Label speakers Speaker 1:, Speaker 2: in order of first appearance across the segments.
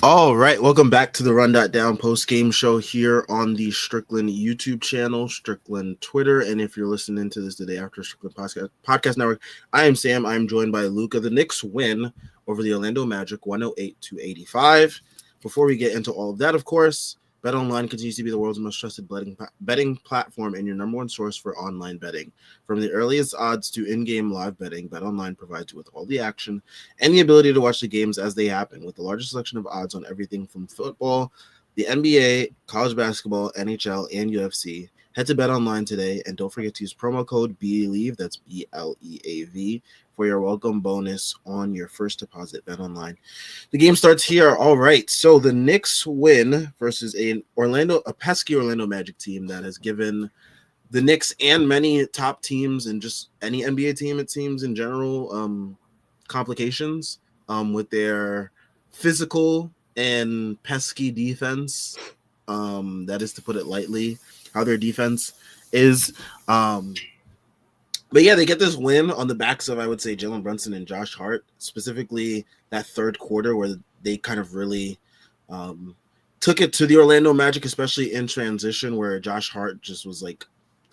Speaker 1: All right, welcome back to the Run.down post-game show here on the Strickland YouTube channel, Strickland Twitter, and if you're listening to this the day after Strickland Podcast Network, I am Sam. I'm joined by Luca. The Knicks win over the Orlando Magic 108-85. Before we get into all of that, of course, BetOnline continues to be the world's most trusted betting platform and your number one source for online betting. From the earliest odds to in-game live betting, BetOnline provides you with all the action and the ability to watch the games as they happen with the largest selection of odds on everything from football, the NBA, college basketball, NHL, and UFC. Head to BetOnline today and don't forget to use promo code BELIEVE, that's BLEAV, for your welcome bonus on your first deposit. BetOnline. The game starts here. All right, so the Knicks win versus a pesky Orlando Magic team that has given the Knicks and many top teams and just any NBA team, it seems, in general, complications with their physical and pesky defense. That is to put it lightly, how their defense is. But yeah, they get this win on the backs of, I would say, Jalen Brunson and Josh Hart, specifically that third quarter where they kind of really took it to the Orlando Magic, especially in transition, where Josh Hart just was like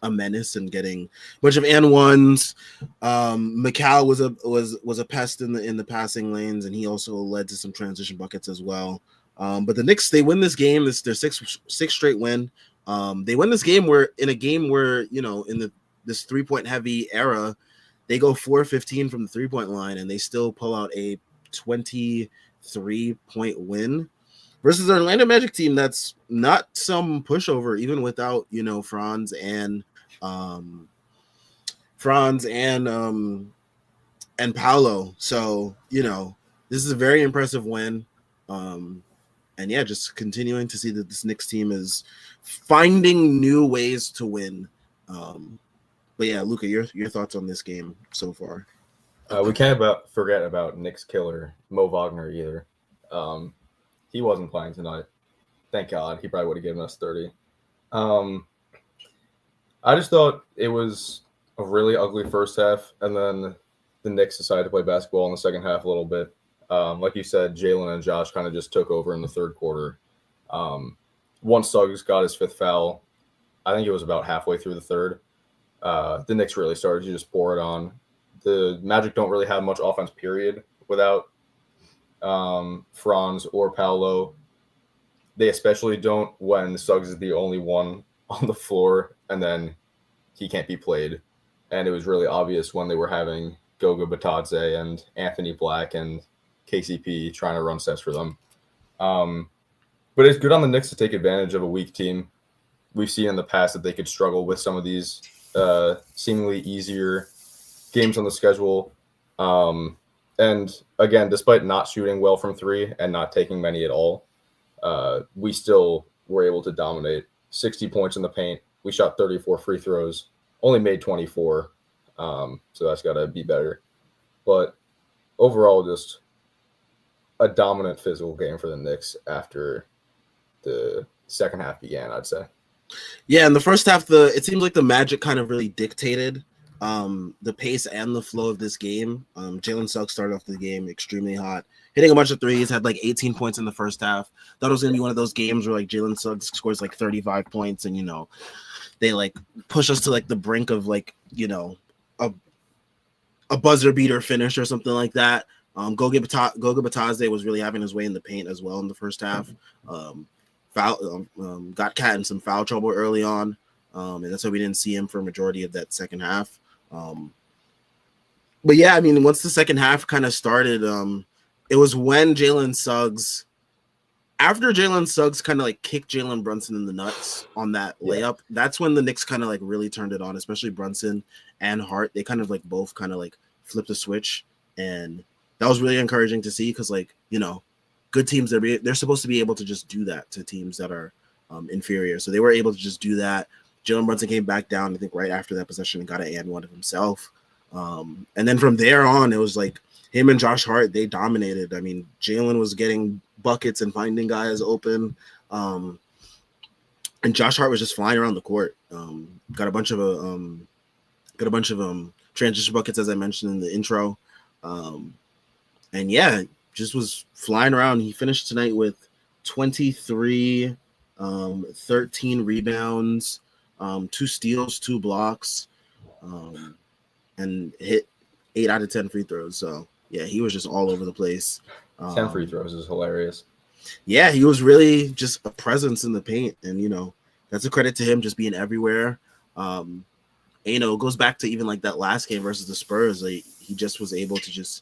Speaker 1: a menace and getting a bunch of and ones. McCall was a pest in the passing lanes, and he also led to some transition buckets as well. But the Knicks, they win this game. This their sixth straight win. They win this game where in this 3-point heavy era, they go 4-15 from the 3-point line, and they still pull out a 23-point win versus the Orlando Magic team that's not some pushover, even without Franz and Paolo. So this is a very impressive win. And yeah, just continuing to see that this Knicks team is finding new ways to win. But yeah, Luca, your thoughts on this game so far?
Speaker 2: We can't forget about Knicks killer Mo Wagner either. He wasn't playing tonight. Thank God. He probably would have given us 30. I just thought it was a really ugly first half, and then the Knicks decided to play basketball in the second half a little bit. Like you said, Jalen and Josh kind of just took over in the third quarter. Once Suggs got his fifth foul, I think it was about halfway through the third, the Knicks really started to just pour it on. The Magic don't really have much offense, period, without Franz or Paolo. They especially don't when Suggs is the only one on the floor, and then he can't be played. And it was really obvious when they were having Goga Batadze and Anthony Black and KCP trying to run sets for them. But it's good on the Knicks to take advantage of a weak team. We've seen in the past that they could struggle with some of these seemingly easier games on the schedule. And again, despite not shooting well from three and not taking many at all, we still were able to dominate. 60 points in the paint. We shot 34 free throws, only made 24. So that's got to be better. But overall, just a dominant physical game for the Knicks after the second half began, I'd say.
Speaker 1: Yeah, in the first half, it seems like the Magic kind of really dictated the pace and the flow of this game. Jalen Suggs started off the game extremely hot, hitting a bunch of threes, had like 18 points in the first half. Thought it was going to be one of those games where like Jalen Suggs scores like 35 points and, they like push us to like the brink of like, a buzzer beater finish or something like that. Goga Batadze was really having his way in the paint as well in the first half. Got Cat in some foul trouble early on, and that's why we didn't see him for a majority of that second half. But yeah, I mean, once the second half kind of started, it was when after Jalen Suggs kind of like kicked Jalen Brunson in the nuts on that layup, that's when the Knicks kind of like really turned it on, especially Brunson and Hart. They kind of like both kind of like flipped a switch, and that was really encouraging to see because like, good teams, they're supposed to be able to just do that to teams that are inferior. So they were able to just do that. Jalen Brunson came back down, I think, right after that possession and got an and one of himself. And then from there on, it was like him and Josh Hart, they dominated. I mean, Jalen was getting buckets and finding guys open. And Josh Hart was just flying around the court. Got a bunch of transition buckets, as I mentioned in the intro. And yeah, just was flying around. He finished tonight with 23, 13 rebounds, 2 steals, 2 blocks, and hit 8 out of 10 free throws. So yeah, he was just all over the place.
Speaker 2: 10 free throws is hilarious.
Speaker 1: Yeah, he was really just a presence in the paint, and that's a credit to him just being everywhere. It goes back to even like that last game versus the Spurs. Like he just was able to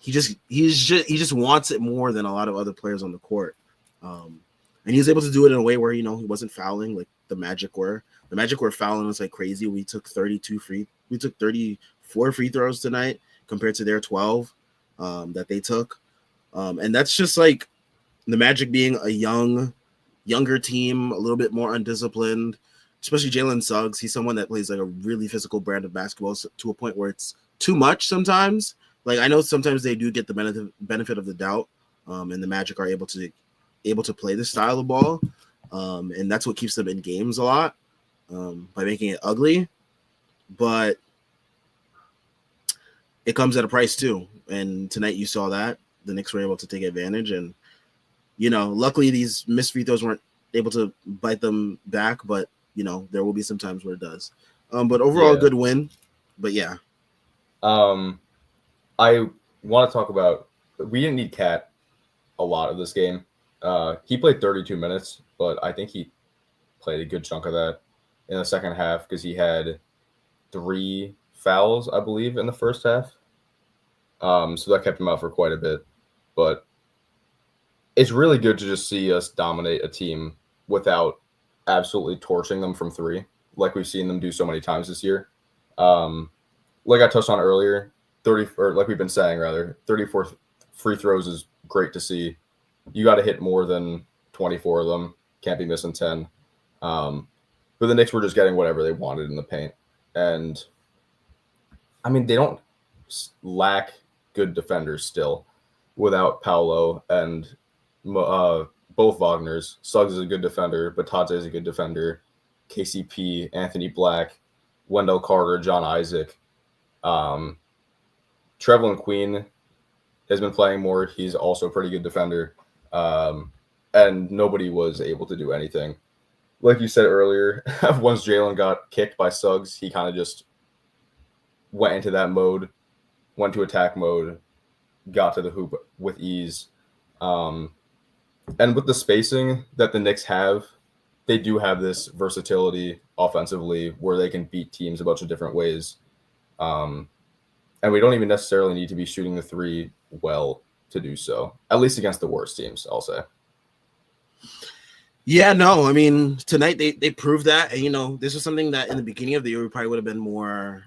Speaker 1: he just wants it more than a lot of other players on the court. And he was able to do it in a way where he wasn't fouling like the Magic were. The Magic were fouling us like crazy. We took 34 free throws tonight compared to their 12 that they took. And that's just like the Magic being a younger team, a little bit more undisciplined, especially Jalen Suggs. He's someone that plays like a really physical brand of basketball to a point where it's too much sometimes. Like I know sometimes they do get the benefit of the doubt, and the Magic are able to play this style of ball, and that's what keeps them in games a lot by making it ugly. But it comes at a price too, and tonight you saw that the Knicks were able to take advantage, and luckily these missed free throws weren't able to bite them back, but there will be some times where it does. But overall, good win. But yeah.
Speaker 2: I want to talk about, we didn't need Cat a lot of this game. He played 32 minutes, but I think he played a good chunk of that in the second half because he had 3 fouls, I believe, in the first half. So that kept him out for quite a bit. But it's really good to just see us dominate a team without absolutely torching them from 3, like we've seen them do so many times this year. Like I touched on earlier, like we've been saying, 34 free throws is great to see. You got to hit more than 24 of them. Can't be missing 10. But the Knicks were just getting whatever they wanted in the paint. And, I mean, they don't lack good defenders still without Paolo and both Wagners. Suggs is a good defender. Batadze is a good defender. KCP, Anthony Black, Wendell Carter, John Isaac. Trevelin Queen has been playing more. He's also a pretty good defender. And nobody was able to do anything. Like you said earlier, once Jalen got kicked by Suggs, he kind of just went into that mode, went to attack mode, got to the hoop with ease. And with the spacing that the Knicks have, they do have this versatility offensively where they can beat teams a bunch of different ways. And we don't even necessarily need to be shooting the 3 well to do so, at least against the worst teams, I'll say.
Speaker 1: Yeah, no, I mean, tonight they proved that. And, this was something that in the beginning of the year we probably would have been more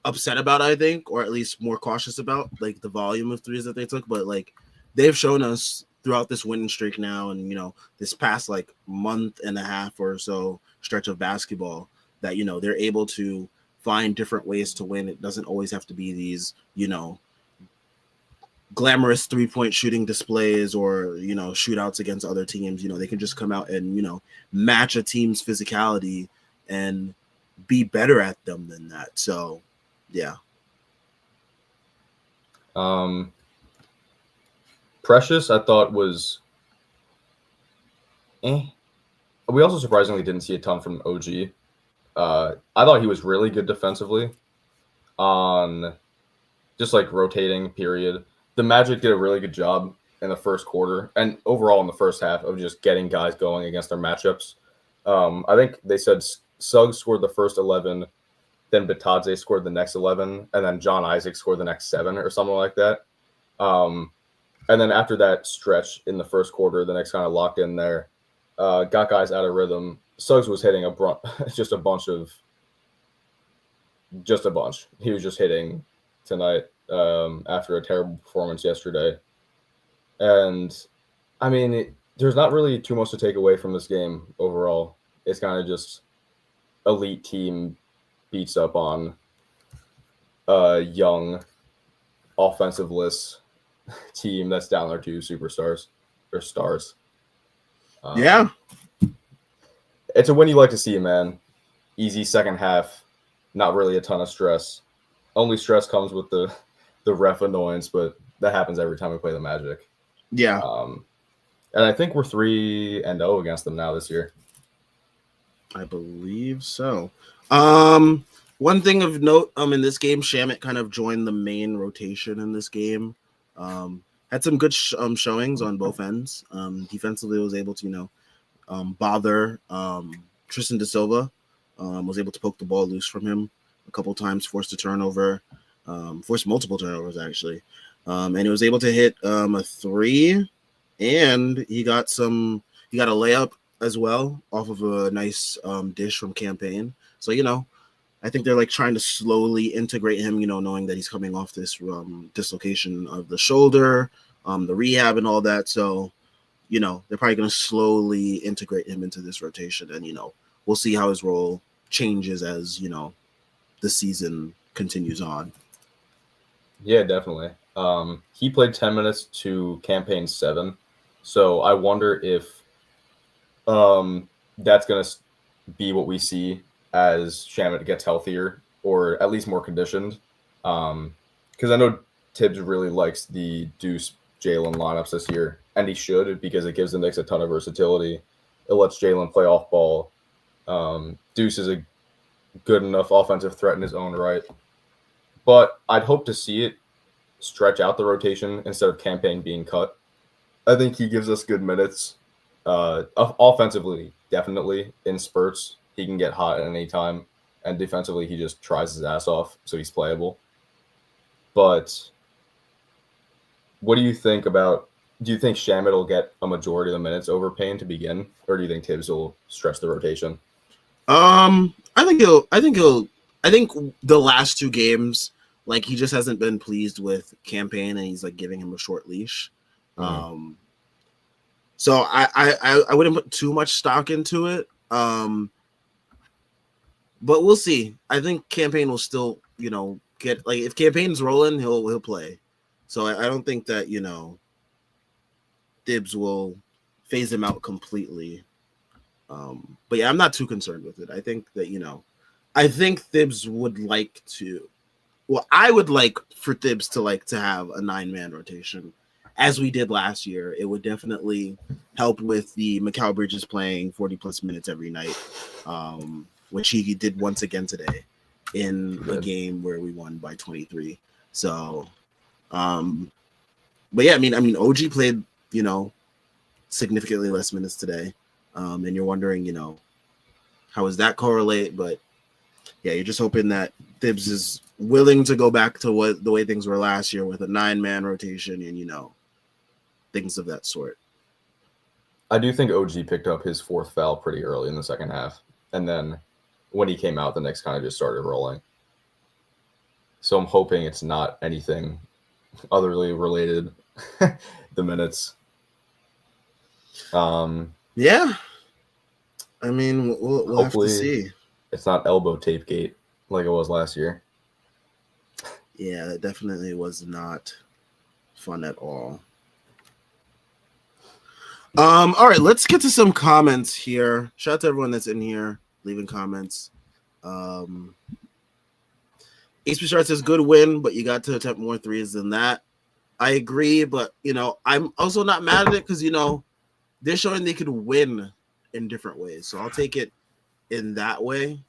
Speaker 1: upset about, I think, or at least more cautious about, like, the volume of threes that they took. But, like, they've shown us throughout this winning streak now and, this past, like, month and a half or so stretch of basketball that, they're able to find different ways to win. It doesn't always have to be these, glamorous 3-point shooting displays or, shootouts against other teams. They can just come out and, match a team's physicality and be better at them than that. So, yeah.
Speaker 2: Precious, I thought was We also surprisingly didn't see a ton from OG. I thought he was really good defensively on just like rotating period. The Magic did a really good job in the first quarter and overall in the first half of just getting guys going against their matchups. I think they said Suggs scored the first 11, then Batadze scored the next 11, and then John Isaac scored the next 7 or something like that. And then after that stretch in the first quarter, the Knicks kind of locked in there, got guys out of rhythm. Suggs was hitting just a bunch. He was just hitting tonight after a terrible performance yesterday. And, I mean, there's not really too much to take away from this game overall. It's kind of just elite team beats up on a young, offensive-less team that's down their 2 superstars or stars.
Speaker 1: Yeah.
Speaker 2: It's a win you like to see, man. Easy second half, not really a ton of stress. Only stress comes with the ref annoyance, but that happens every time we play the Magic.
Speaker 1: Yeah.
Speaker 2: And I think we're 3-0 against them now this year.
Speaker 1: I believe so. One thing of note, in this game, Shamit kind of joined the main rotation in this game. Had some good showings on both ends. Defensively, was able to bother Tristan Da Silva. Was able to poke the ball loose from him a couple times, forced a turnover, forced multiple turnovers actually, and he was able to hit a 3, and he got a layup as well off of a nice dish from Campaign. So I think they're like trying to slowly integrate him, knowing that he's coming off this dislocation of the shoulder, the rehab and all that. So they're probably going to slowly integrate him into this rotation, and we'll see how his role changes as the season continues on.
Speaker 2: Yeah, definitely. He played 10 minutes to Campaign 7, so I wonder if that's going to be what we see as Shamit gets healthier, or at least more conditioned. Because I know Tibbs really likes the Deuce Jalen lineups this year, and he should, because it gives the Knicks a ton of versatility. It lets Jalen play off ball. Deuce is a good enough offensive threat in his own right. But I'd hope to see it stretch out the rotation instead of Campaign being cut. I think he gives us good minutes. Offensively, definitely, in spurts. He can get hot at any time. And defensively, he just tries his ass off, so he's playable. But what do you think about... Do you think Shamit will get a majority of the minutes over Payne to begin? Or do you think Tibbs will stretch the rotation?
Speaker 1: I think the last 2 games, like, he just hasn't been pleased with Campaign, and he's like giving him a short leash. So I wouldn't put too much stock into it. But we'll see. I think Campaign will still, get, like, if Campaign's rolling, he'll play. So I don't think that, Tibbs will phase him out completely. But yeah, I'm not too concerned with it. I think that, I think Thibs would like to, I would like for Thibs to have a 9-man rotation as we did last year. It would definitely help with the Mikal Bridges playing 40 plus minutes every night, which he did once again today in a game where we won by 23. So, but yeah, I mean, OG played, significantly less minutes today. And you're wondering, how does that correlate? But yeah, you're just hoping that Thibs is willing to go back to the way things were last year with a 9-man rotation and, things of that sort.
Speaker 2: I do think OG picked up his 4th foul pretty early in the second half. And then when he came out, the Knicks kind of just started rolling. So I'm hoping it's not anything otherly related, the minutes.
Speaker 1: Yeah. I mean, we'll have to see.
Speaker 2: It's not elbow tape gate like it was last year.
Speaker 1: Yeah, that definitely was not fun at all. All right, let's get to some comments here. Shout out to everyone that's in here leaving comments. HP Sharp says good win, but you got to attempt more threes than that. I agree, but I'm also not mad at it because they're showing they could win in different ways. So I'll take it in that way.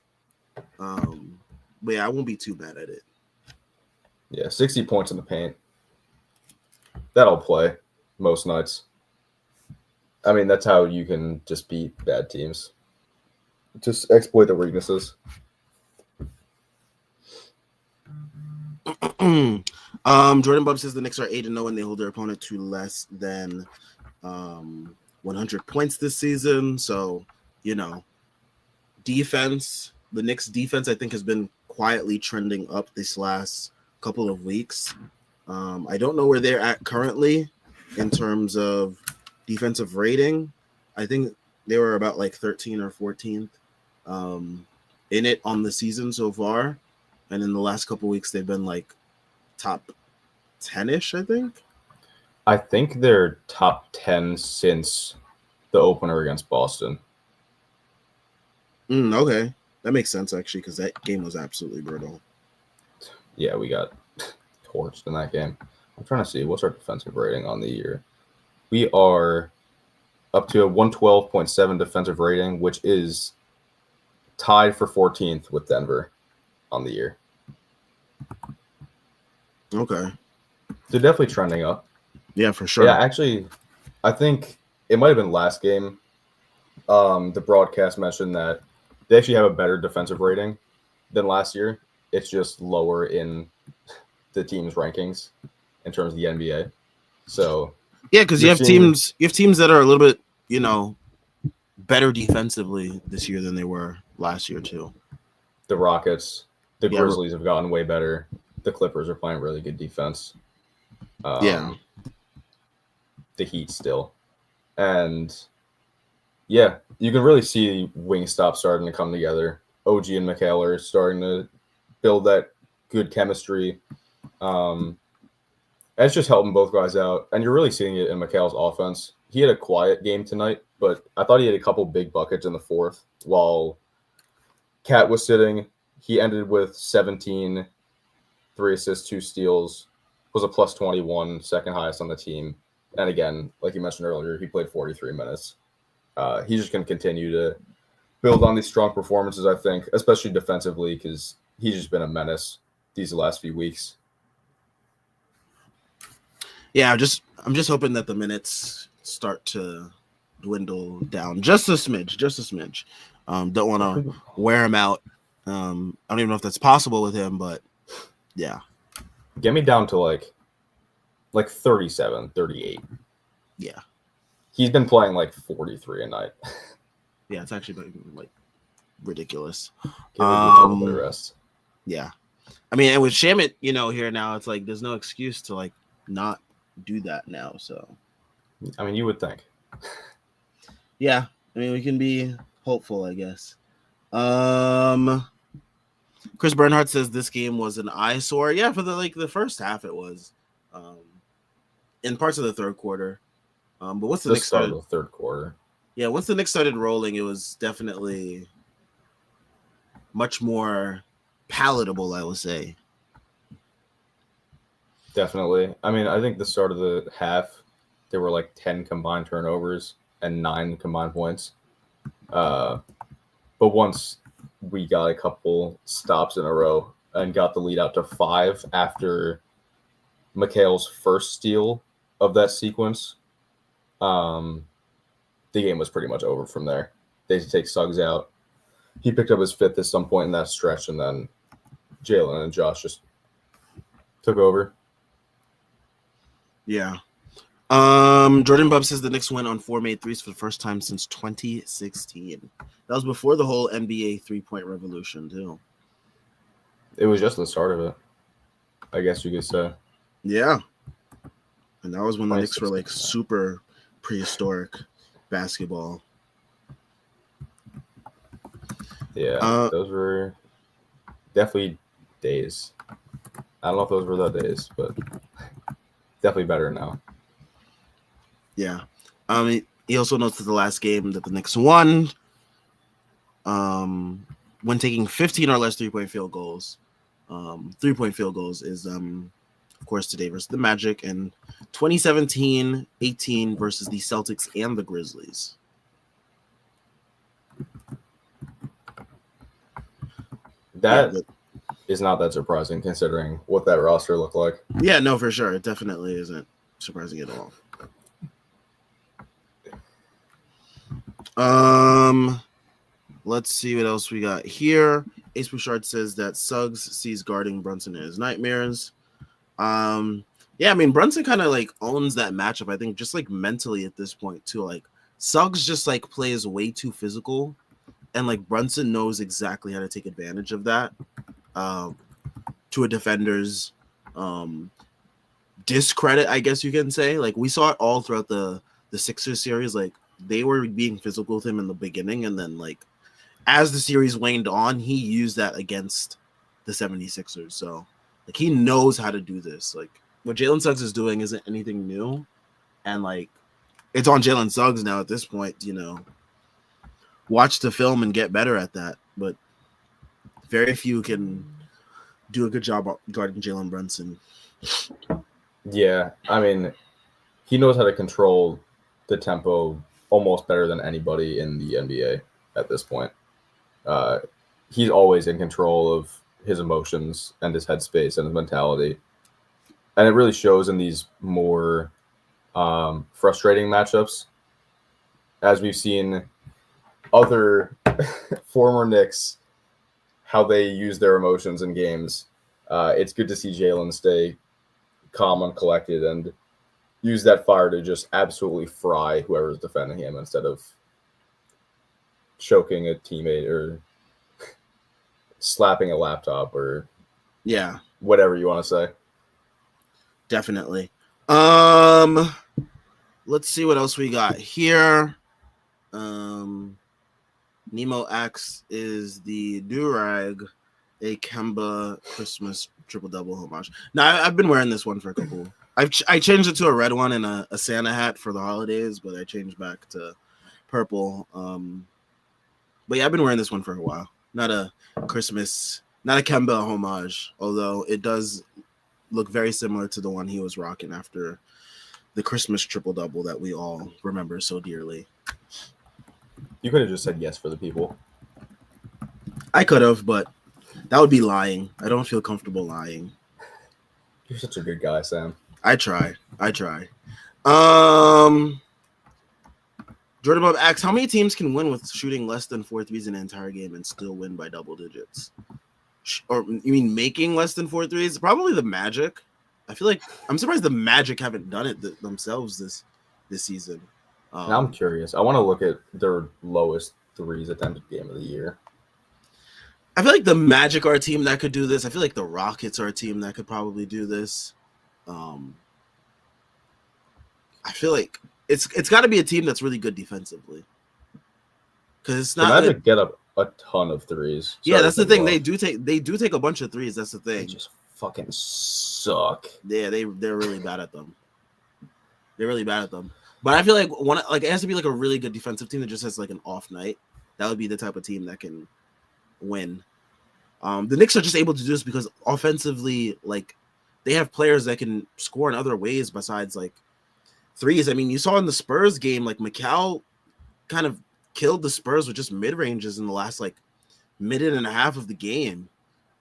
Speaker 1: But yeah, I won't be too mad at it.
Speaker 2: Yeah, 60 points in the paint. That'll play most nights. I mean, that's how you can just beat bad teams. Just exploit their weaknesses.
Speaker 1: Jordan Bub says the Knicks are 8-0 and they hold their opponent to less than 100 points this season. So, defense, the Knicks defense, I think, has been quietly trending up this last couple of weeks. I don't know where they're at currently in terms of defensive rating. I think they were about like 13 or 14th in it on the season so far. And in the last couple of weeks, they've been like top 10-ish, I think.
Speaker 2: I think they're top 10 since the opener against Boston.
Speaker 1: Okay. That makes sense, actually, because that game was absolutely brutal.
Speaker 2: Yeah, we got torched in that game. I'm trying to see what's our defensive rating on the year. We are up to a 112.7 defensive rating, which is tied for 14th with Denver on the year.
Speaker 1: Okay.
Speaker 2: They're definitely trending up.
Speaker 1: Yeah, for sure.
Speaker 2: Yeah, actually, I think it might have been last game. The broadcast mentioned that they actually have a better defensive rating than last year. It's just lower in the team's rankings in terms of the NBA. So
Speaker 1: yeah, because you have teams that are a little bit, better defensively this year than they were last year too.
Speaker 2: The Rockets, the Grizzlies have gotten way better. The Clippers are playing really good defense. The Heat still. And yeah, you can really see Wingstop starting to come together. OG and Mikal are starting to build that good chemistry. It's just helping both guys out. And you're really seeing it in Mikal's offense. He had a quiet game tonight, but I thought he had a couple big buckets in the fourth while Cat was sitting. He ended with 17, 3 assists, 2 steals, was a plus 21, second highest on the team. And again, like you mentioned earlier, he played 43 minutes. He's just going to continue to build on these strong performances, I think, especially defensively, because he's just been a menace these last few weeks.
Speaker 1: Yeah, I'm just hoping that the minutes start to dwindle down just a smidge. Don't want to wear him out. I don't even know if that's possible with him, but yeah.
Speaker 2: Get me down to like 37, 38.
Speaker 1: Yeah.
Speaker 2: He's been playing like 43 a night.
Speaker 1: Yeah, it's actually been like ridiculous.
Speaker 2: Give me a little bit of rest.
Speaker 1: Yeah. I mean, and with Shamit, here now, it's like there's no excuse to like not do that now. So
Speaker 2: I mean, you would think.
Speaker 1: Yeah. I mean, we can be hopeful, I guess. Chris Bernhardt says this game was an eyesore. Yeah, for the first half it was. In parts of the third quarter. But once the Knicks started
Speaker 2: the third quarter.
Speaker 1: Yeah, once the Knicks started rolling, it was definitely much more palatable, I would say.
Speaker 2: Definitely. I mean, I think the start of the half, there were like 10 combined turnovers and 9 combined points. But once we got a couple stops in a row and got the lead out to 5 after Mikal's first steal of that sequence, the game was pretty much over from there. They take Suggs out. He picked up his 5th at some point in that stretch, and then Jalen and Josh just took over.
Speaker 1: Yeah. Jordan Bubb says the Knicks went on 4 made threes for the first time since 2016. That was before the whole NBA 3-point revolution, too.
Speaker 2: It was just the start of it, I guess you could say.
Speaker 1: Yeah. And that was when the Knicks were like super prehistoric basketball.
Speaker 2: Yeah, those were definitely days. I don't know if those were the days, but definitely better now.
Speaker 1: Yeah. He also notes that the last game that the Knicks won, when taking 15 or less 3-point field goals. 3-point field goals is, of course, today versus the Magic, and 2017-18 versus the Celtics and the Grizzlies.
Speaker 2: That is not that surprising considering what that roster looked like.
Speaker 1: Yeah, no, for sure. It definitely isn't surprising at all. Let's see what else we got here. Ace Bouchard says that Suggs sees guarding Brunson in his nightmares. Yeah, I mean, Brunson kind of like owns that matchup, I think, just like mentally at this point too. Like Suggs just like plays way too physical, and like Brunson knows exactly how to take advantage of that to a defender's discredit, I guess you can say. Like we saw it all throughout the Sixers series. Like they were being physical with him in the beginning, and then like as the series waned on, he used that against the 76ers. So like he knows how to do this. Like what Jalen Suggs is doing isn't anything new, and like it's on Jalen Suggs now at this point, watch the film and get better at that. But very few can do a good job guarding Jalen Brunson.
Speaker 2: Yeah, I mean, he knows how to control the tempo almost better than anybody in the NBA at this point. Uh, he's always in control of his emotions and his headspace and his mentality, and it really shows in these more frustrating matchups, as we've seen other former Knicks how they use their emotions in games. It's good to see Jalen stay calm and collected and use that fire to just absolutely fry whoever's defending him instead of choking a teammate or slapping a laptop or
Speaker 1: Yeah,
Speaker 2: whatever you want to say.
Speaker 1: definitely. Let's see what else we got here. Nemo X is the Durag, a Kemba Christmas triple double homage. Now I've been wearing this one for a couple. I changed it to a red one and a Santa hat for the holidays, but I changed back to purple. But yeah, I've been wearing this one for a while. Not a Christmas, not a Kemba homage, although it does look very similar to the one he was rocking after the Christmas triple double that we all remember so dearly.
Speaker 2: You could have just said yes for the people.
Speaker 1: I could have, but that would be lying. I don't feel comfortable lying.
Speaker 2: You're such a good guy, Sam.
Speaker 1: I try. Jordan Bob asks, how many teams can win with shooting less than 4 threes in an entire game and still win by double digits? Or you mean making less than 4 threes? Probably the Magic. I feel like I'm surprised the Magic haven't done it themselves this season.
Speaker 2: Now I'm curious. I want to look at their lowest threes attempted game of the year.
Speaker 1: I feel like the Magic are a team that could do this. I feel like the Rockets are a team that could probably do this. I feel like it's got to be a team that's really good defensively, because it's not.
Speaker 2: The Magic get up a ton of threes.
Speaker 1: Yeah, that's the thing. They do take a bunch of threes. That's the thing.
Speaker 2: They just fucking suck.
Speaker 1: Yeah, they're really bad at them. But I feel like it has to be like a really good defensive team that just has like an off night. That would be the type of team that can win. The Knicks are just able to do this because offensively, like, they have players that can score in other ways besides like threes. I mean, you saw in the Spurs game, like Mikal kind of killed the Spurs with just mid ranges in the last like minute and a half of the game.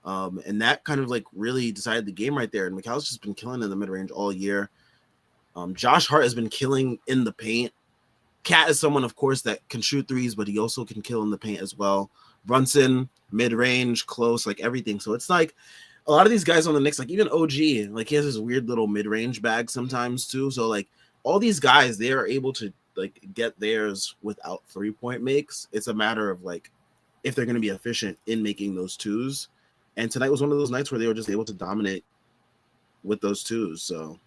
Speaker 1: And that kind of like really decided the game right there. And Mikal's just been killing in the mid range all year. Josh Hart has been killing in the paint. Cat is someone, of course, that can shoot threes, but he also can kill in the paint as well. Brunson, mid range, close, like everything. So it's like a lot of these guys on the Knicks, like even OG, like he has this weird little mid range bag sometimes too. So like all these guys, they are able to like get theirs without 3-point makes. It's a matter of like if they're going to be efficient in making those twos. And tonight was one of those nights where they were just able to dominate with those twos. So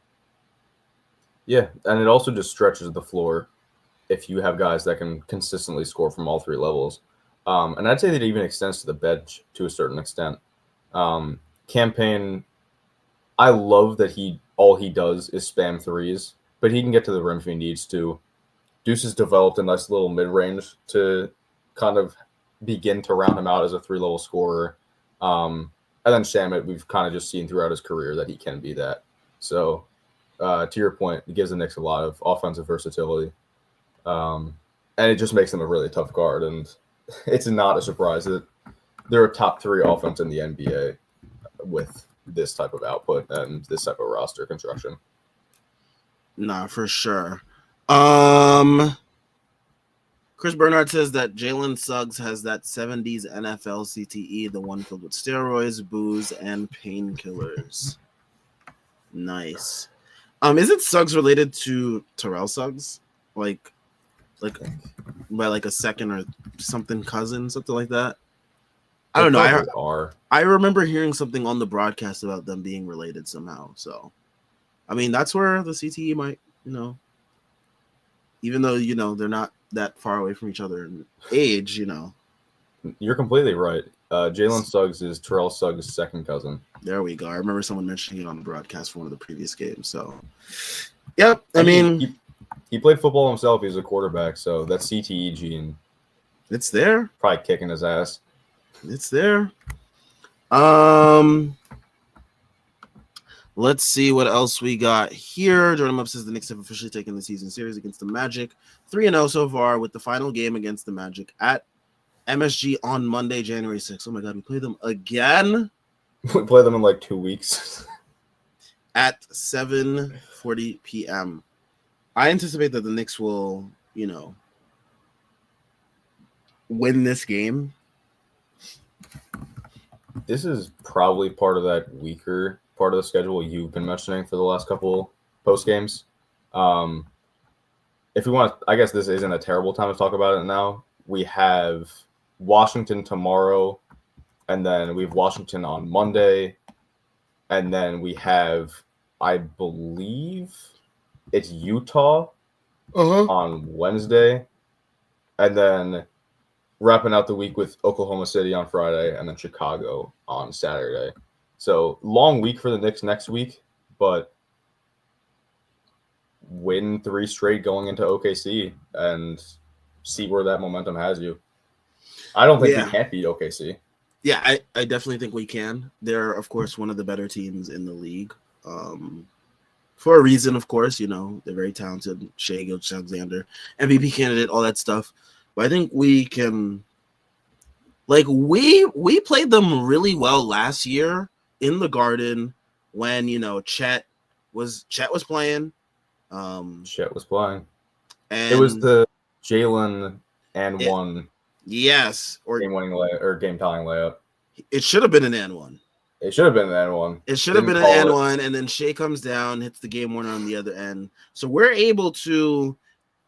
Speaker 2: yeah, and it also just stretches the floor if you have guys that can consistently score from all three levels. And I'd say that even extends to the bench to a certain extent. Campaign, I love that all he does is spam threes, but he can get to the rim if he needs to. Deuce has developed a nice little mid-range to kind of begin to round him out as a three-level scorer. And then Shamet, we've kind of just seen throughout his career that he can be that. So to your point, it gives the Knicks a lot of offensive versatility. And it just makes them a really tough guard. And it's not a surprise that they're a top 3 offense in the NBA with this type of output and this type of roster construction.
Speaker 1: Nah, for sure. Chris Bernard says that Jalen Suggs has that 70s NFL CTE, the one filled with steroids, booze, and painkillers. Nice. Isn't Suggs related to Terrell Suggs? Like by like a second or something cousin, something like that? I don't know. I remember hearing something on the broadcast about them being related somehow. So, I mean, that's where the CTE might, even though, they're not that far away from each other in age,
Speaker 2: You're completely right. Jalen Suggs is Terrell Suggs' second cousin.
Speaker 1: There we go. I remember someone mentioning it on the broadcast for one of the previous games. So, yep. I mean,
Speaker 2: he played football himself. He was a quarterback. So that CTE gene,
Speaker 1: it's there.
Speaker 2: Probably kicking his ass.
Speaker 1: It's there. Let's see what else we got here. Jordan Mupp says the Knicks have officially taken the season series against the Magic. 3-0 so far, with the final game against the Magic at MSG on Monday, January 6th. Oh my God, we play them again
Speaker 2: We play them in like 2 weeks.
Speaker 1: at 7:40 p.m. I anticipate that the Knicks will, win this game.
Speaker 2: This is probably part of that weaker part of the schedule you've been mentioning for the last couple post games. If we want, I guess this isn't a terrible time to talk about it now. We have Washington tomorrow, and then we have Washington on Monday, and then we have, I believe, it's Utah on Wednesday, and then wrapping out the week with Oklahoma City on Friday, and then Chicago on Saturday. So long week for the Knicks next week, but win 3 straight going into OKC and see where that momentum has you. I don't think we can't beat OKC.
Speaker 1: Yeah, I definitely think we can. They're, of course, one of the better teams in the league. For a reason, of course, they're very talented. Shai Gilgeous-Alexander, MVP candidate, all that stuff. But I think we can, we played them really well last year in the Garden when, Chet was playing.
Speaker 2: Chet was playing.
Speaker 1: And
Speaker 2: it was the Jalen and one.
Speaker 1: Yes,
Speaker 2: or game-winning or game-tying layup.
Speaker 1: It should have been an and one.
Speaker 2: It should have been an and one.
Speaker 1: It should have been an and one, and then Shai comes down, hits the game winner on the other end. So we're able to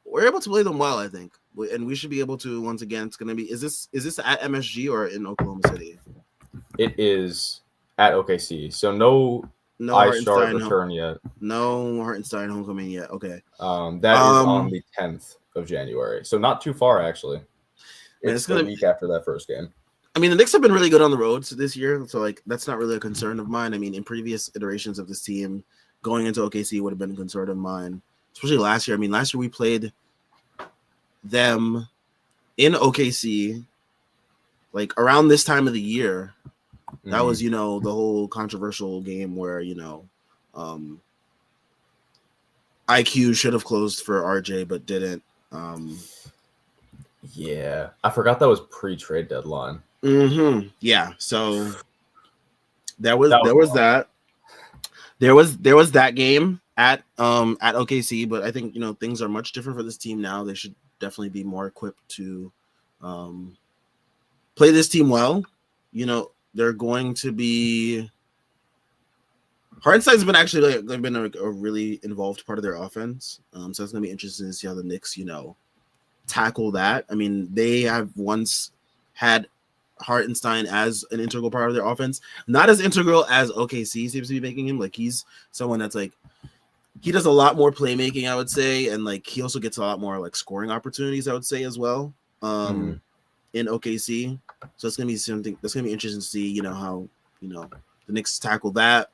Speaker 1: play them well, I think, and we should be able to once again. It's gonna be. Is this at MSG or in Oklahoma City?
Speaker 2: It is at OKC. So no iStar return yet.
Speaker 1: No Hartenstein homecoming yet. Okay.
Speaker 2: That is on the 10th of January. So not too far actually. It's the week after that first game.
Speaker 1: I mean, the Knicks have been really good on the road this year, so that's not really a concern of mine. I mean, in previous iterations of this team, going into OKC would have been a concern of mine, especially last year. I mean, last year we played them in OKC, around this time of the year. That was, the whole controversial game where, IQ should have closed for RJ but didn't.
Speaker 2: Yeah, I forgot that was pre-trade deadline.
Speaker 1: Yeah, so there was that. There was that game at OKC, but I think things are much different for this team now. They should definitely be more equipped to play this team well. They're going to be. Hartenstein's been actually they've been a really involved part of their offense, so it's gonna be interesting to see how the Knicks tackle that. I mean, they have once had Hartenstein as an integral part of their offense, not as integral as OKC seems to be making him. He's someone that's he does a lot more playmaking, I would say, and he also gets a lot more scoring opportunities, I would say, as well. In OKC, so it's gonna be something that's gonna be interesting to see. How the Knicks tackle that.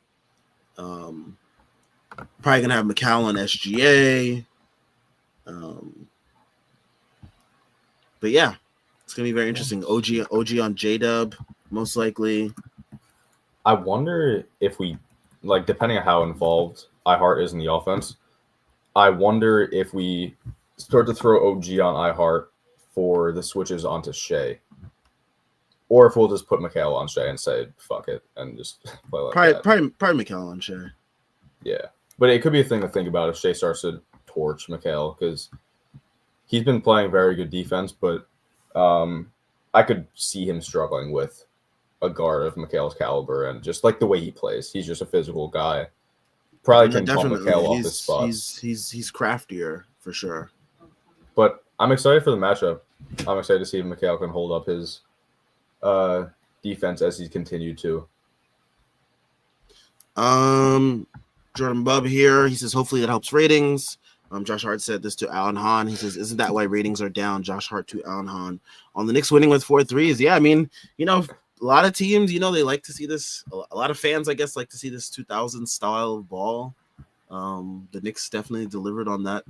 Speaker 1: Probably gonna have McCall on SGA. But yeah, it's gonna be very interesting. OG on J-Dub, most likely.
Speaker 2: I wonder if we depending on how involved iHeart is in the offense. I wonder if we start to throw OG on iHeart for the switches onto Shai, or if we'll just put McHale on Shai and say fuck it and just play that.
Speaker 1: Probably McHale on Shai.
Speaker 2: Yeah, but it could be a thing to think about if Shai starts to torch McHale because he's been playing very good defense, but I could see him struggling with a guard of McHale's caliber and just the way he plays. He's just a physical guy. Probably can pump McHale off his spot.
Speaker 1: He's craftier for sure.
Speaker 2: But I'm excited for the matchup. I'm excited to see if McHale can hold up his defense as he's continued to.
Speaker 1: Jordan Bub here. He says hopefully that helps ratings. Josh Hart said this to Alan Hahn. He says, "Isn't that why ratings are down?" Josh Hart to Alan Hahn on the Knicks winning with 4 threes. Yeah, I mean, a lot of teams, they like to see this. A lot of fans, I guess, like to see this 2000 style of ball. The Knicks definitely delivered on that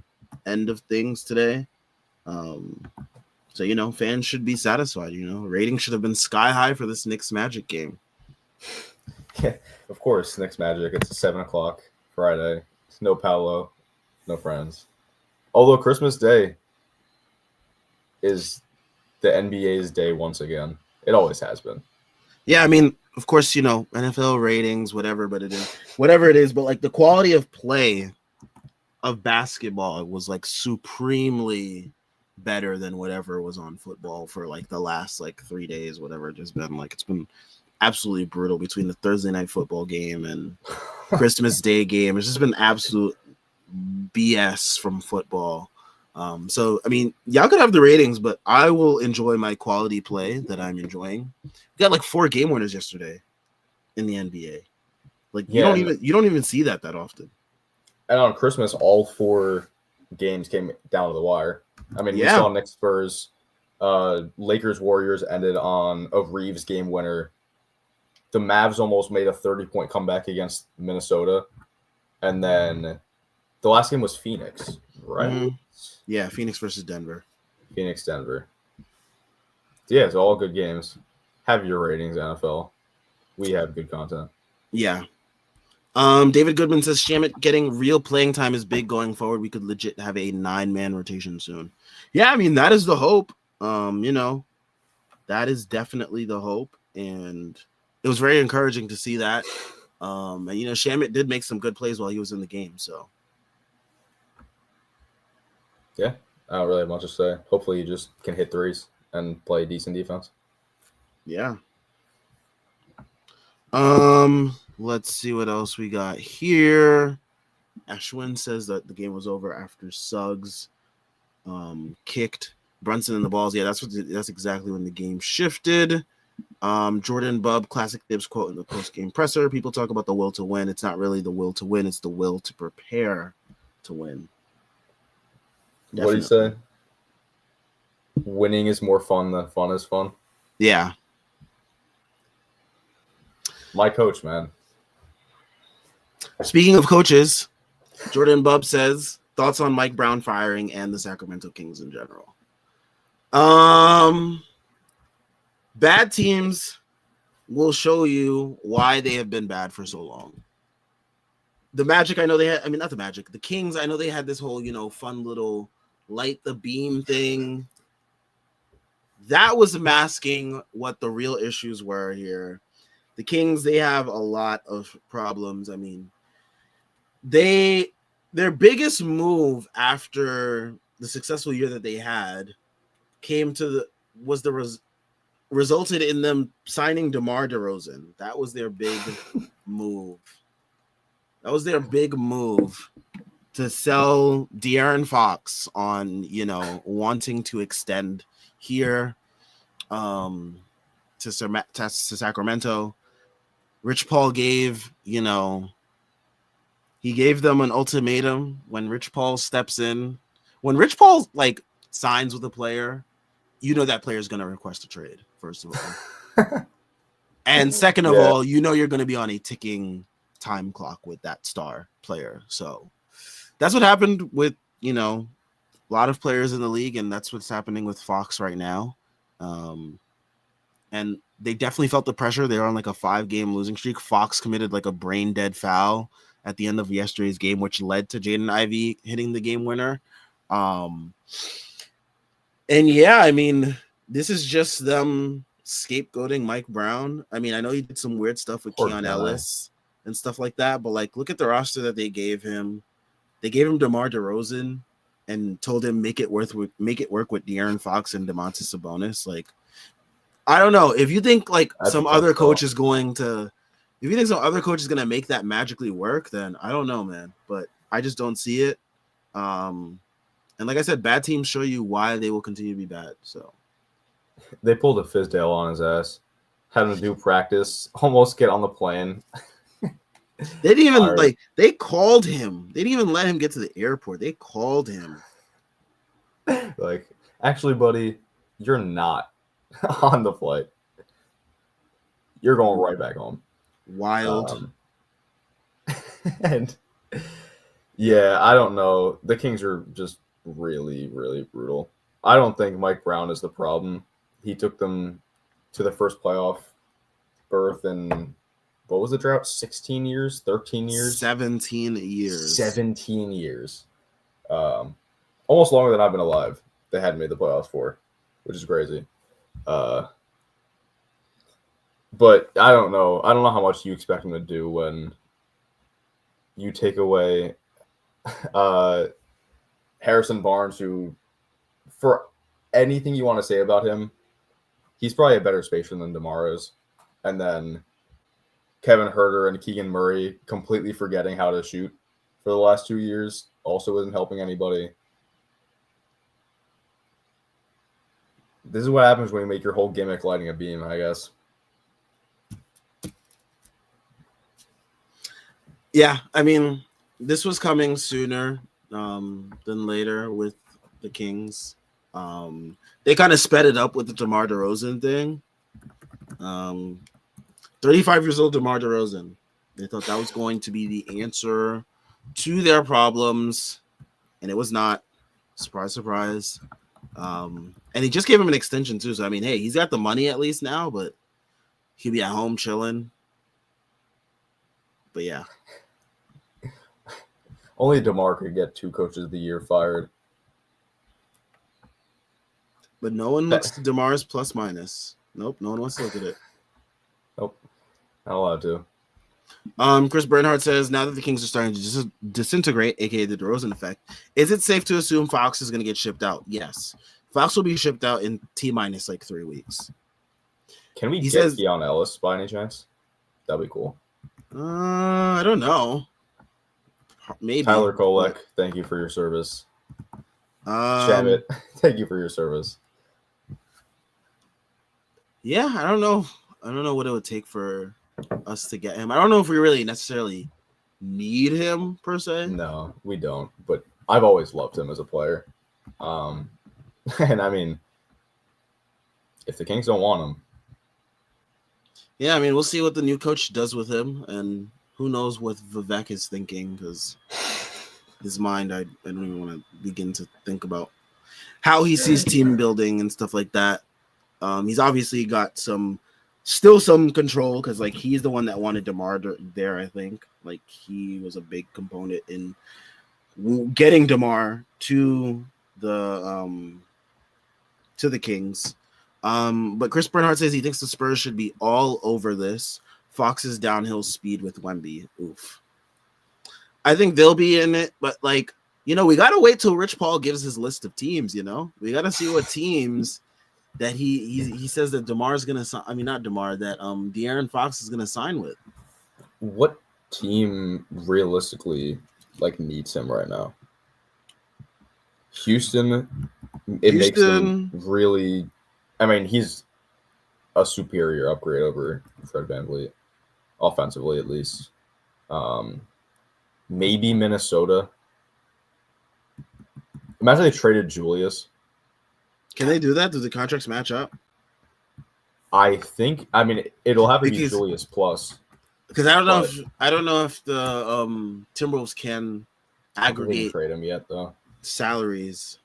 Speaker 1: end of things today. So fans should be satisfied. Ratings should have been sky high for this Knicks Magic game.
Speaker 2: Yeah, of course, Knicks Magic. It's 7:00 Friday. It's no Paolo, no friends. Although Christmas Day is the NBA's day once again. It always has been.
Speaker 1: Yeah, I mean, of course, NFL ratings, whatever, but it is whatever it is. But like the quality of play of basketball was like supremely better than whatever was on football for like the last like 3 days, whatever it has been. Like it's been absolutely brutal between the Thursday night football game and Christmas Day game. It's just been absolute BS from football. So I mean, y'all could have the ratings, but I will enjoy my quality play that I'm enjoying. We got like 4 game winners yesterday in the NBA. Like you don't even see that often.
Speaker 2: And on Christmas, all 4 games came down to the wire. I mean, we saw Knicks Spurs, Lakers Warriors ended on a Reeves game winner. The Mavs almost made a 30-point comeback against Minnesota, and then the last game was Phoenix, right?
Speaker 1: Mm-hmm. Yeah, Phoenix versus Denver.
Speaker 2: Phoenix, Denver. Yeah, it's all good games. Have your ratings, NFL. We have good content.
Speaker 1: Yeah. David Goodman says Shamet getting real playing time is big going forward. We could legit have a 9-man rotation soon. Yeah, I mean that is the hope. That is definitely the hope, and it was very encouraging to see that. And Shamet did make some good plays while he was in the game. So
Speaker 2: yeah, I don't really have much to say. Hopefully, he just can hit threes and play decent defense.
Speaker 1: Yeah. Let's see what else we got here. Ashwin says that the game was over after Suggs kicked Brunson in the balls. Yeah, that's exactly when the game shifted. Jordan Bubb, classic Dibs quote in the post-game presser. People talk about the will to win. It's not really the will to win. It's the will to prepare to win.
Speaker 2: What do you say? Winning is more fun than fun is fun.
Speaker 1: Yeah.
Speaker 2: My coach, man.
Speaker 1: Speaking of coaches, Jordan Bubb says thoughts on Mike Brown firing and the Sacramento Kings in general. Bad teams will show you why they have been bad for so long. The Magic, I know they had, not the Magic, the Kings, I know they had this whole, fun little light the beam thing. That was masking what the real issues were here. The Kings, they have a lot of problems. I mean, their biggest move after the successful year that they had resulted in them signing DeMar DeRozan. That was their big move. That was their big move to sell De'Aaron Fox on, wanting to extend here to Sacramento. Rich Paul gave, he gave them an ultimatum when Rich Paul steps in. When Rich Paul signs with a player, that player is going to request a trade, first of all. And second of all, you're going to be on a ticking time clock with that star player. So that's what happened with, a lot of players in the league, and that's what's happening with Fox right now. And they definitely felt the pressure. They're on a 5-game losing streak. Fox committed a brain dead foul at the end of yesterday's game, which led to Jaden Ivey hitting the game winner. And yeah, I mean, this is just them scapegoating Mike Brown. I mean, I know he did some weird stuff with Keon Ellis and stuff like that, but look at the roster that they gave him. They gave him DeMar DeRozan and told him make it work with De'Aaron Fox and Domantas Sabonis. I don't know if you think some other coach is going to make that magically work, then I don't know, man. But I just don't see it. And like I said, bad teams show you why they will continue to be bad. So
Speaker 2: they pulled a Fizdale on his ass, had him do practice, almost get on the plane.
Speaker 1: They didn't even they called him. They didn't even let him get to the airport. They called him.
Speaker 2: Actually, buddy, you're not on the flight. You're going right back home.
Speaker 1: Wild.
Speaker 2: And yeah, I don't know. The Kings are just really, really brutal. I don't think Mike Brown is the problem. He took them to the first playoff berth in what was the drought? 16 years, 13 years,
Speaker 1: 17 years.
Speaker 2: 17 years. Almost longer than I've been alive. They hadn't made the playoffs for, which is crazy. But I don't know. I don't know how much you expect him to do when you take away Harrison Barnes, who, for anything you want to say about him, he's probably a better spacer than DeMar is. And then Kevin Huerter and Keegan Murray completely forgetting how to shoot for the last 2 years also isn't helping anybody. This is what happens when you make your whole gimmick lighting a beam, I guess.
Speaker 1: Yeah, I mean, this was coming sooner than later with the Kings. They kind of sped it up with the DeMar DeRozan thing. 35 years old DeMar DeRozan. They thought that was going to be the answer to their problems, and it was not. Surprise, surprise. And he just gave him an extension too. So I mean, hey, he's got the money at least now, but he'll be at home chilling. But yeah.
Speaker 2: Only DeMar could get 2 coaches of the year fired.
Speaker 1: But no one looks at DeMar's plus minus. Nope, no one wants to look at it.
Speaker 2: Nope, not allowed to.
Speaker 1: Chris Bernhardt says, now that the Kings are starting to disintegrate, aka the DeRozan effect, is it safe to assume Fox is going to get shipped out? Yes. Fox will be shipped out in T-minus like 3 weeks.
Speaker 2: Can we get Keon Ellis by any chance? That'd be cool.
Speaker 1: I don't know. Maybe.
Speaker 2: Tyler Kolek, thank you for your service. Shabbat, thank you for your service.
Speaker 1: Yeah, I don't know. I don't know what it would take for us to get him. I don't know if we really necessarily need him per se.
Speaker 2: No, we don't. But I've always loved him as a player. And I mean, if the Kings don't want him.
Speaker 1: Yeah, I mean, we'll see what the new coach does with him, and who knows what Vivek is thinking, because his mind, I don't even want to begin to think about how he sees team building and stuff like that. He's obviously got still some control, because like he's the one that wanted DeMar there. I think like he was a big component in getting DeMar to the Kings. But Chris Bernhardt says he thinks the Spurs should be all over this. Fox's downhill speed with Wemby. Oof. I think they'll be in it, but like, we got to wait till Rich Paul gives his list of teams, We got to see what teams that he says that DeMar's going to sign. I mean, not DeMar, that De'Aaron Fox is going to sign with.
Speaker 2: What team realistically needs him right now? Houston. Makes them really. I mean, he's a superior upgrade over Fred VanVleet, offensively at least. Maybe Minnesota. Imagine they traded Julius.
Speaker 1: Can they do that? Do the contracts match up?
Speaker 2: I think. I mean, it'll have to be Julius plus.
Speaker 1: Because I don't know if the Timberwolves can aggregate
Speaker 2: trade him yet though.
Speaker 1: Salaries.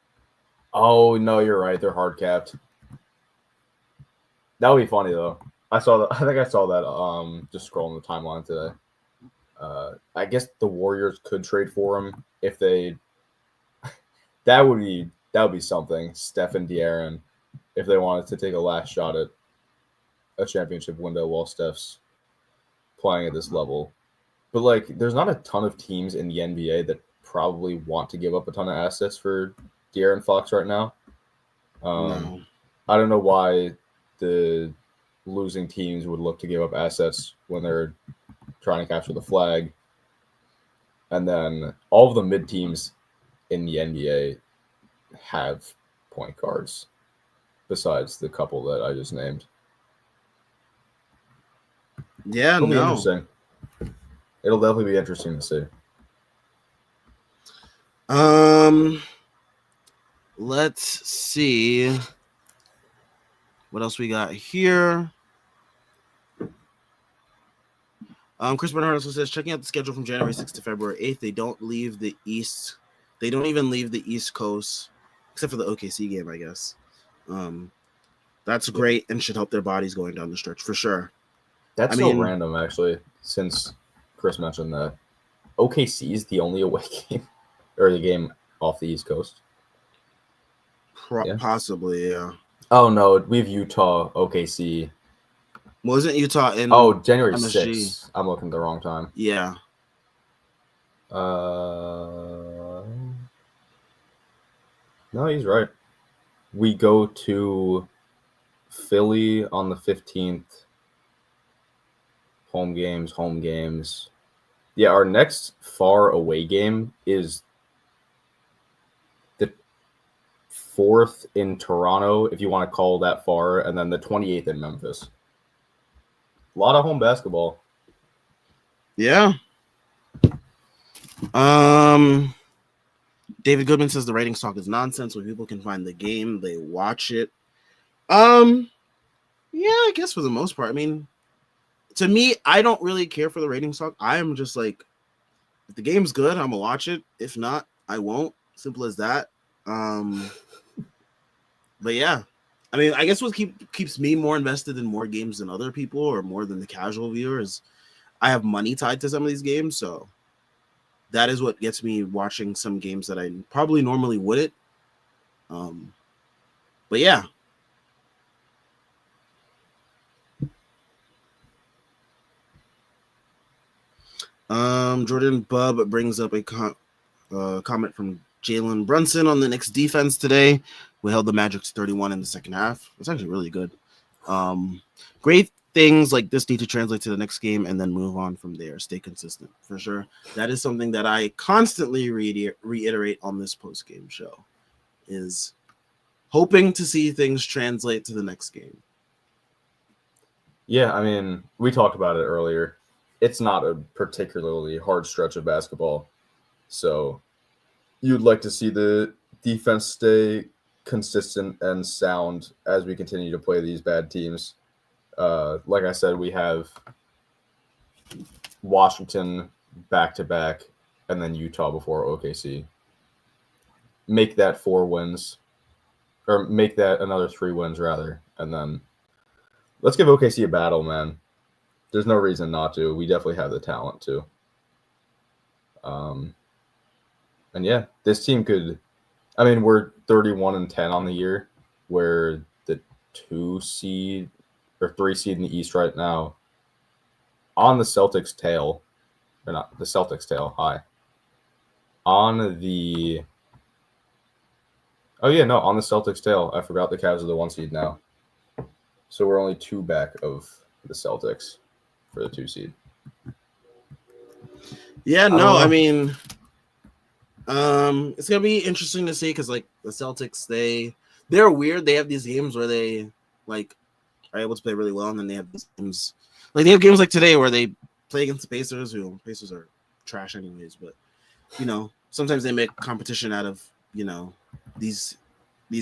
Speaker 2: Oh no, you're right. They're hard capped. That would be funny though. I think I saw that just scrolling the timeline today. I guess the Warriors could trade for him if they. That would be something. Steph and De'Aaron, if they wanted to take a last shot at a championship window while Steph's playing at this level. But there's not a ton of teams in the NBA that probably want to give up a ton of assets for De'Aaron Fox right now.
Speaker 1: No.
Speaker 2: I don't know why the losing teams would look to give up assets when they're trying to capture the flag. And then all of the mid teams in the NBA have point guards besides the couple that I just named.
Speaker 1: Yeah,
Speaker 2: It'll be interesting. It'll definitely be interesting to see.
Speaker 1: Let's see what else we got here. Chris Bernhardt also says, checking out the schedule from January 6th to February 8th, they don't leave the East. They don't even leave the East Coast, except for the OKC game, I guess. That's great and should help their bodies going down the stretch for sure.
Speaker 2: That's so random, actually. since Chris mentioned that OKC is the only away game or the game off the East Coast. Yeah.
Speaker 1: Possibly, yeah.
Speaker 2: Oh no, we have Utah, OKC.
Speaker 1: Wasn't Utah in?
Speaker 2: January
Speaker 1: MSG?
Speaker 2: 6th. I'm looking at the wrong time.
Speaker 1: Yeah.
Speaker 2: No, he's right. We go to Philly on the 15th. Home games. Yeah, our next far away game is the 4th in Toronto, if you want to call that far, and then the 28th in Memphis. A lot of home basketball.
Speaker 1: Yeah. David Goodman says the ratings talk is nonsense. When people can find the game, they watch it. Yeah, I guess for the most part. I mean, to me, I don't really care for the ratings talk. I am just like, if the game's good, I'm gonna watch it. If not, I won't. Simple as that. But yeah, I mean, I guess what keeps me more invested in more games than other people, or more than the casual viewer, is I have money tied to some of these games, so that is what gets me watching some games that I probably normally wouldn't. But yeah. Jordan Bubb brings up a comment from Jalen Brunson on the Knicks defense today. We held the Magic to 31 in the second half. It's actually really good. Great things like this need to translate to the next game and then move on from there. Stay consistent, for sure. That is something that I constantly reiterate on this post-game show, is hoping to see things translate to the next game.
Speaker 2: Yeah, I mean, we talked about it earlier. It's not a particularly hard stretch of basketball. So you'd like to see the defense stay consistent and sound as we continue to play these bad teams. Like I said, we have Washington back-to-back and then Utah before OKC. Make that 4 wins, or make that another 3 wins, rather. And then let's give OKC a battle, man. There's no reason not to. We definitely have the talent to. And yeah, this team could. I mean, we're 31-10 on the year. We're the 2 seed or 3 seed in the East right now. On the Celtics' tail, or not the Celtics' tail. Hi. On the. Oh yeah, no, on the Celtics' tail. I forgot the Cavs are the 1 seed now. So we're only 2 back of the Celtics for the 2 seed.
Speaker 1: Yeah, no, I mean, it's gonna be interesting to see, because like the Celtics, they're weird. They have these games where they like are able to play really well, and then they have these games like like today where they play against the Pacers, who Pacers are trash anyways, but sometimes they make competition out of these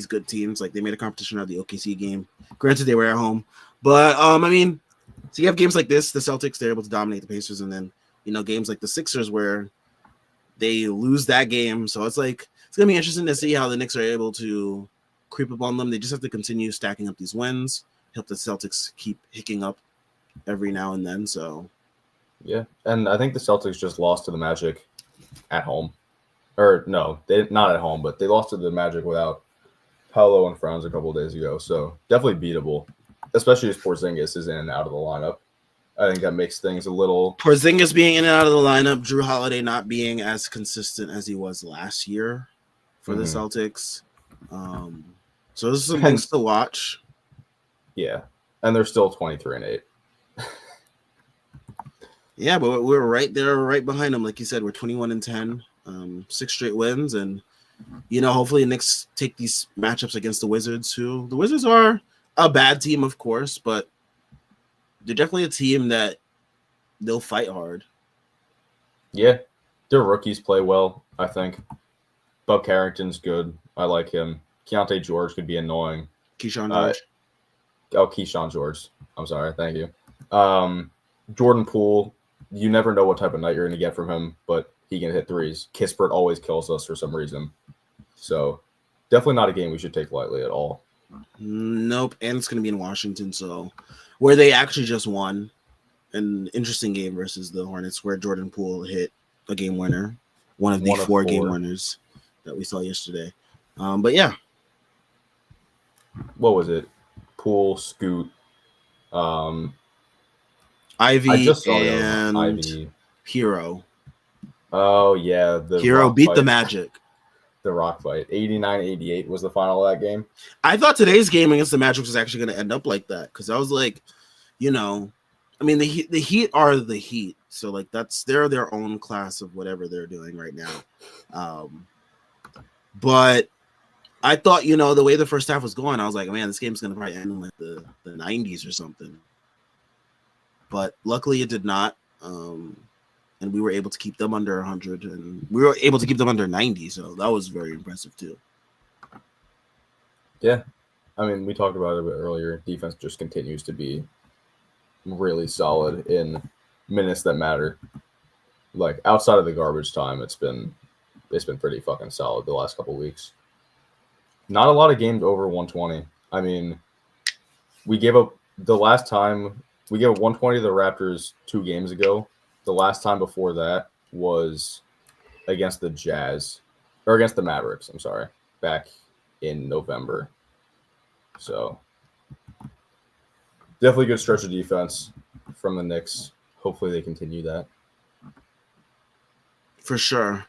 Speaker 1: good teams. Like they made a competition out of the OKC game. Granted, they were at home, but I mean, so you have games like this, the Celtics, they're able to dominate the Pacers, and then games like the Sixers where they lose that game. So it's like it's gonna be interesting to see how the Knicks are able to creep up on them. They just have to continue stacking up these wins, help the Celtics keep hicking up every now and then. So
Speaker 2: yeah, and I think the Celtics just lost to the Magic at home. Or no, they not at home, but they lost to the Magic without Paolo and Franz a couple of days ago. So definitely beatable, especially as Porzingis is in and out of the lineup. I think that makes things a little.
Speaker 1: Porzingis being in and out of the lineup, Drew Holiday not being as consistent as he was last year for the Celtics. So there's some things to watch.
Speaker 2: Yeah, and they're still 23-8.
Speaker 1: Yeah, but we're right there, right behind them. Like you said, we're 21-10, 6 straight wins, and hopefully the Knicks take these matchups against the Wizards, who the Wizards are a bad team, of course, but they're definitely a team that they'll fight hard.
Speaker 2: Yeah, their rookies play well, I think. Buck Carrington's good. I like him. Keontae George could be annoying.
Speaker 1: Keyshawn George.
Speaker 2: Keyshawn George. I'm sorry. Thank you. Jordan Poole, you never know what type of night you're going to get from him, but he can hit threes. Kispert always kills us for some reason. So definitely not a game we should take lightly at all.
Speaker 1: Nope. And it's going to be in Washington, so where they actually just won. an interesting game versus the Hornets where Jordan Poole hit a game winner, one of the four game winners that we saw yesterday. But yeah.
Speaker 2: What was it? Poole, Scoot,
Speaker 1: Ivy
Speaker 2: I just saw
Speaker 1: and
Speaker 2: Ivy.
Speaker 1: Hero.
Speaker 2: Oh, yeah. The
Speaker 1: Hero
Speaker 2: Rock
Speaker 1: beat
Speaker 2: fight.
Speaker 1: the Magic.
Speaker 2: The Rock fight. 89-88 was the final of that game.
Speaker 1: I thought today's game against the Magic was actually going to end up like that because I was like, you know, I mean, the Heat are the Heat. So, like, they're their own class of whatever they're doing right now. But I thought, you know, the way the first half was going, I was like, man, this game's going to probably end in like the 90s or something. But luckily it did not. And we were able to keep them under 100 and we were able to keep them under 90. So that was very impressive too.
Speaker 2: Yeah. I mean, we talked about it a bit earlier. Defense just continues to be really solid in minutes that matter. Like outside of the garbage time, it's been pretty fucking solid the last couple weeks. Not a lot of games over 120. I mean, we gave up the last time we gave up 120 to the Raptors 2 games ago. The last time before that was against the Jazz or against the Mavericks. I'm sorry, back in November. So definitely good stretch of defense from the Knicks. Hopefully they continue that.
Speaker 1: For sure.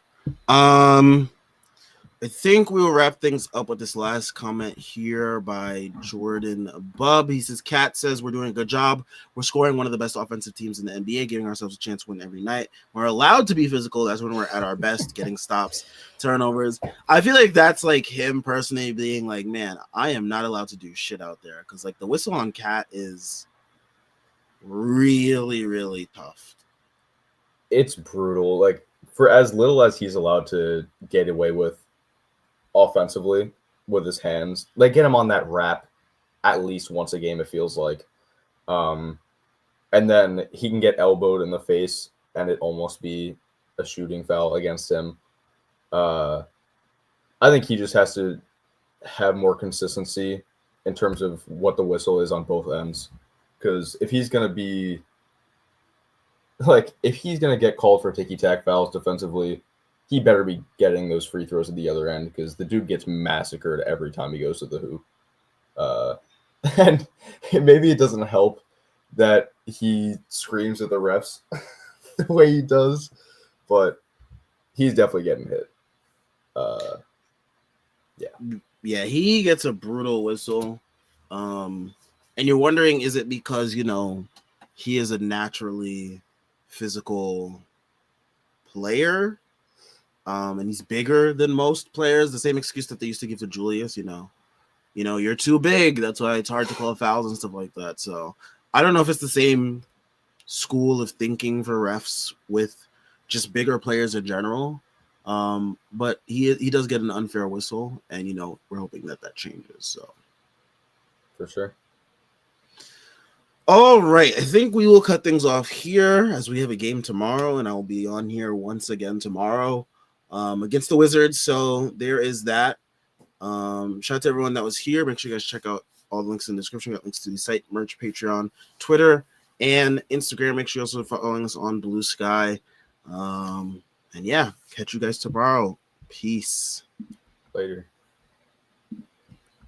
Speaker 1: I think we will wrap things up with this last comment here by Jordan Bub. He says, Cat says, we're doing a good job. We're scoring one of the best offensive teams in the NBA, giving ourselves a chance to win every night. We're allowed to be physical. That's when we're at our best, getting stops, turnovers. I feel like that's like him personally being like, man, I am not allowed to do shit out there. Because like the whistle on Cat is really, really tough.
Speaker 2: It's brutal. Like for as little as he's allowed to get away with offensively with his hands, they get him on that wrap at least once a game, it feels like. And then he can get elbowed in the face and it almost be a shooting foul against him. I think he just has to have more consistency in terms of what the whistle is on both ends. Because if he's going to be if he's going to get called for ticky-tack fouls defensively, he better be getting those free throws at the other end because the dude gets massacred every time he goes to the hoop. And maybe it doesn't help that he screams at the refs the way he does, but he's definitely getting hit.
Speaker 1: Yeah, he gets a brutal whistle. And you're wondering, is it because, you know, he is a naturally physical player? And he's bigger than most players. The same excuse that they used to give to Julius, you know, you're too big. That's why it's hard to call fouls and stuff like that. So I don't know if it's the same school of thinking for refs with just bigger players in general. But he does get an unfair whistle, and you know we're hoping that changes. So
Speaker 2: for sure.
Speaker 1: All right, I think we will cut things off here as we have a game tomorrow, and I'll be on here once again tomorrow against the Wizards. So there is that. Shout out to everyone that was here. Make sure you guys check out all the links in the description. We got links to the site, merch, Patreon, Twitter, and Instagram. Make sure you're also following us on Blue Sky. And yeah, catch you guys tomorrow. Peace.
Speaker 2: Later.